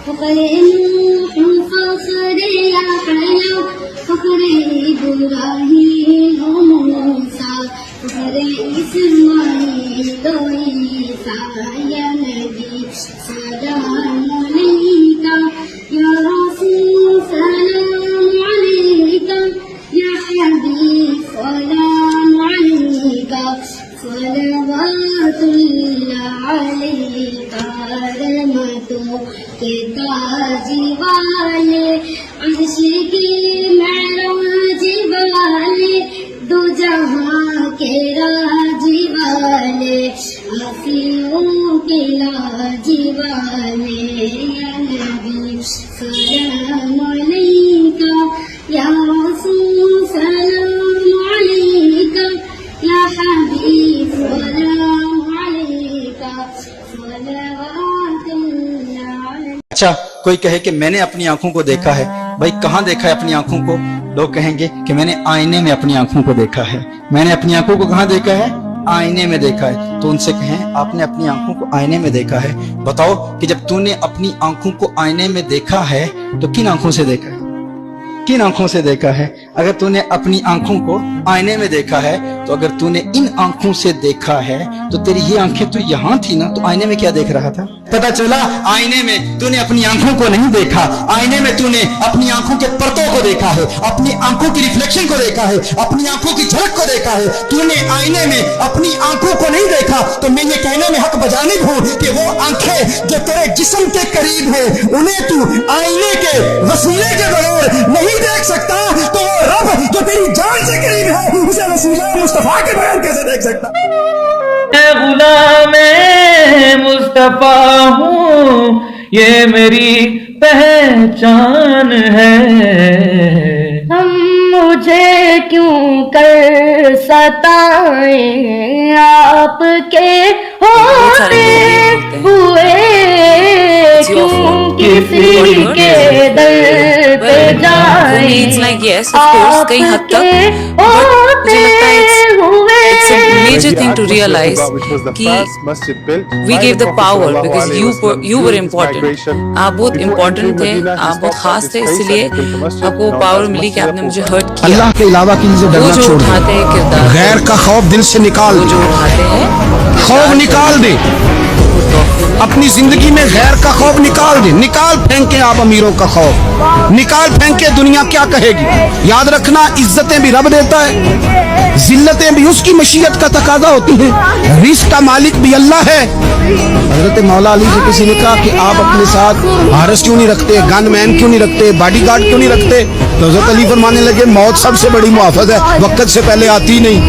فخر نوح فخر يحيى فخر إبراهيم وموسى فخر إسماعيل وعيسى يا نبي سلام عليك يا رسول سلام عليك يا حبيب سلام عليك صلوات الله عليك رحمتوں کے تاج والے عرش کی معراج والے دو جہاں کے راج والے آسیوں کے لاج والے یا نبی سلام علیک یا رسول سلام علیک یا حبیب سلام علیک صلوات اللہ علیک۔ اچھا کوئی کہے کہ میں نے اپنی آنکھوں کو دیکھا ہے، بھائی کہاں دیکھا ہے اپنی آنکھوں کو؟ لوگ کہیں گے کہ میں نے آئینے میں اپنی آنکھوں کو دیکھا ہے۔ میں نے اپنی آنکھوں کو کہاں دیکھا ہے؟ آئینے میں دیکھا ہے۔ تو ان سے کہیں آپ نے اپنی آنکھوں کو آئینے میں دیکھا ہے، بتاؤ کہ جب تو نے اپنی آنکھوں کو آئینے میں دیکھا ہے تو کن آنکھوں سے دیکھا ہے؟ کن آنکھوں سے دیکھا ہے؟ اگر تو نے اپنی آنکھوں کو آئینے میں دیکھا ہے تو اگر تو نے ان آنکھوں سے دیکھا ہے تو تیری یہ آنکھیں تو یہاں تھی نا، تو آئینے میں کیا دیکھ رہا تھا؟ پتا چلا آئینے میں تو نے اپنی آنکھوں کو نہیں دیکھا، آئینے میں تو نے اپنی آنکھوں کے پرتوں کو دیکھا ہے، اپنی آنکھوں کی ریفلیکشن کو دیکھا ہے، اپنی آنکھوں کی جھلک کو دیکھا ہے۔ تو نے آئینے میں اپنی آنکھوں کو نہیں دیکھا تو میں یہ کہنے میں حق بجانب ہوں کہ وہ آنکھیں جو تیرے جسم کے قریب ہیں انہیں تو آئینے کے وسیلے کے بغیر نہیں دیکھ سکتا، تو وہ رب جو تیری جان سے قریب ہے اسے وسیلہ مصطفیٰ کے بغیر کیسے دیکھ سکتا؟ میں غلام مصطفیٰ ہوں، یہ میری پہچان ہے۔ ہم مجھے کیوں کر ستائیں، آپ کے ہوتے ہوئے کیوں کسی کے در پہ جائیں، آپ کے ہوتے ہوئے major thing to realize کہ we gave the power because you were important. آپ بہت important تھے، آپ بہت خاص تھے، اس لیے آپ کو پاور ملی کہ آپ نے مجھے ہرٹ کیا۔ اللہ کے علاوہ کسی سے وہ ڈرنا جو چھوڑ دے، اٹھاتے ہیں کردار، غیر کا خوف دل سے نکال وہ جو دے، اٹھاتے ہیں خوف نکال دے، اپنی زندگی میں غیر کا خوف نکال دے، نکال پھینکے آپ امیروں کا خوف، نکال پھینکے دنیا کیا کہے گی۔ یاد رکھنا عزتیں بھی رب دیتا ہے، ذلتیں بھی اس کی مشیت کا تقاضا ہوتی ہیں، رزق کا مالک بھی اللہ ہے۔ حضرت مولا علی سے کسی نے کہا کہ آپ اپنے ساتھ حارس کیوں نہیں رکھتے، گن مین کیوں نہیں رکھتے، باڈی گارڈ کیوں نہیں رکھتے؟ تو حضرت علی فرمانے لگے موت سب سے بڑی محافظ ہے، وقت سے پہلے آتی نہیں،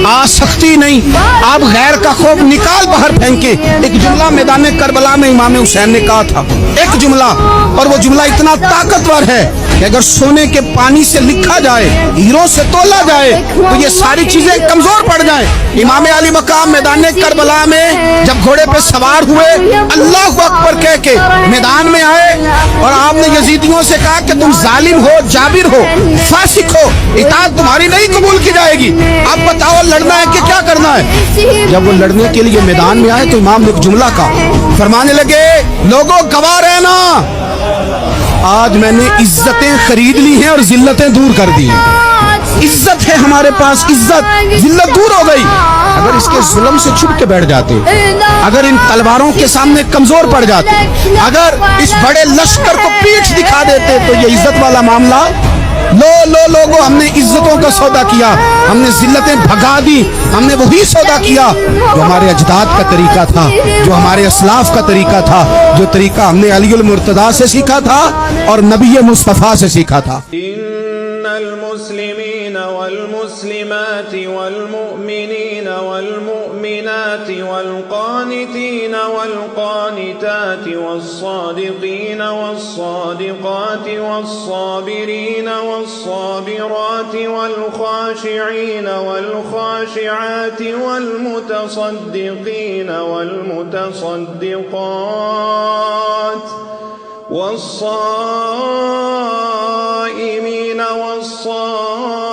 آ سکتی نہیں۔ آپ غیر کا خوف نکال باہر پھینکے۔ ایک جملہ میدان کربلا میں امام حسین نے کہا تھا، ایک جملہ، اور وہ جملہ اتنا طاقتور ہے کہ اگر سونے کے پانی سے لکھا جائے، ہیروں سے تولا جائے تو یہ ساری چیزیں کمزور پڑ جائیں۔ امام علی مقام میدان کربلا میں جب گھوڑے پہ سوار ہوئے، اللہ اکبر کہہ کے میدان میں آئے اور آپ نے یزیدیوں سے کہا کہ تم ظالم ہو، جابر ہو، فاسق ہو، اطاعت تمہاری نہیں قبول کی جائے گی، اب بتاؤ لڑنا ہے کہ کیا کرنا ہے؟ جب وہ لڑنے کے لیے میدان میں آئے تو امام نے ایک جملہ کہا، فرمانے لگے لوگوں گواہ رہنا، آج میں نے عزتیں خرید لی ہیں اور ذلتیں دور کر دی ہیں۔ عزت ہے ہمارے پاس، عزت، ذلت دور ہو گئی۔ اگر اس کے ظلم سے چھپ کے بیٹھ جاتے، اگر ان تلواروں کے سامنے کمزور پڑ جاتے، اگر اس بڑے لشکر کو پیٹھ دکھا دیتے تو یہ عزت والا معاملہ لوگوں ہم نے عزتوں کا سودا کیا، ہم نے ذلتیں بھگا دی، ہم نے وہی سودا کیا جو ہمارے اجداد کا طریقہ تھا، جو ہمارے اسلاف کا طریقہ تھا، جو طریقہ ہم نے علی المرتضیٰ سے سیکھا تھا اور نبی مصطفیٰ سے سیکھا تھا۔ المسلمين والمسلمات والمؤمنين والمؤمنات والقانتين والقانتات والصادقين والصادقات والصابرين والصابرات والخاشعين والخاشعات والمتصدقين والمتصدقات والصائمين والصائمات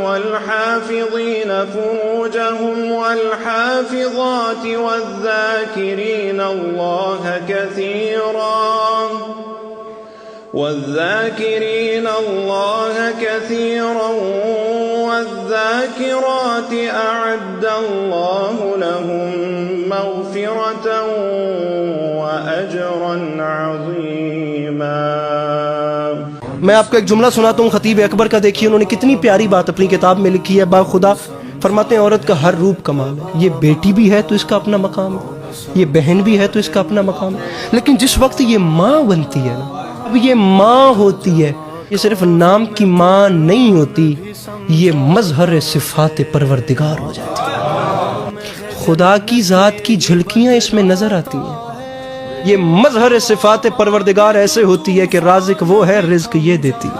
والحافظين فروجهم والحافظات والذاكرين الله كثيرا والذاكرات أعد الله لهم مغفرة وأجرا عظيما. میں آپ کو ایک جملہ سناتا ہوں خطیب اکبر کا. دیکھیے انہوں نے کتنی پیاری بات اپنی کتاب میں لکھی ہے. با خدا فرماتے ہیں عورت کا ہر روپ کمال ہے. یہ بیٹی بھی ہے تو اس کا اپنا مقام ہے, یہ بہن بھی ہے تو اس کا اپنا مقام ہے, لیکن جس وقت یہ ماں بنتی ہے نا, اب یہ ماں ہوتی ہے, یہ صرف نام کی ماں نہیں ہوتی, یہ مظہر صفات پروردگار ہو جاتی ہے. خدا کی ذات کی جھلکیاں اس میں نظر آتی ہیں. یہ مظہر صفات پروردگار ایسے ہوتی ہے کہ رازق وہ ہے, رزق یہ دیتی ہے,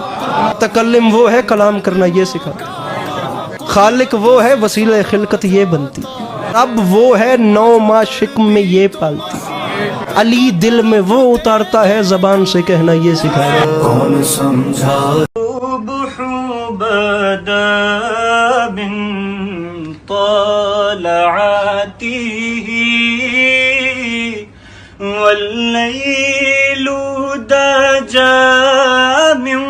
تکلم وہ ہے, کلام کرنا یہ سکھاتی, خالق وہ ہے, وسیلہ خلقت یہ بنتی, اب وہ ہے, 9 ماہ شکم میں یہ پالتی, علی دل میں وہ اتارتا ہے, زبان سے کہنا یہ سکھاتا. کون سمجھا بدا من طلعته والليل دجا من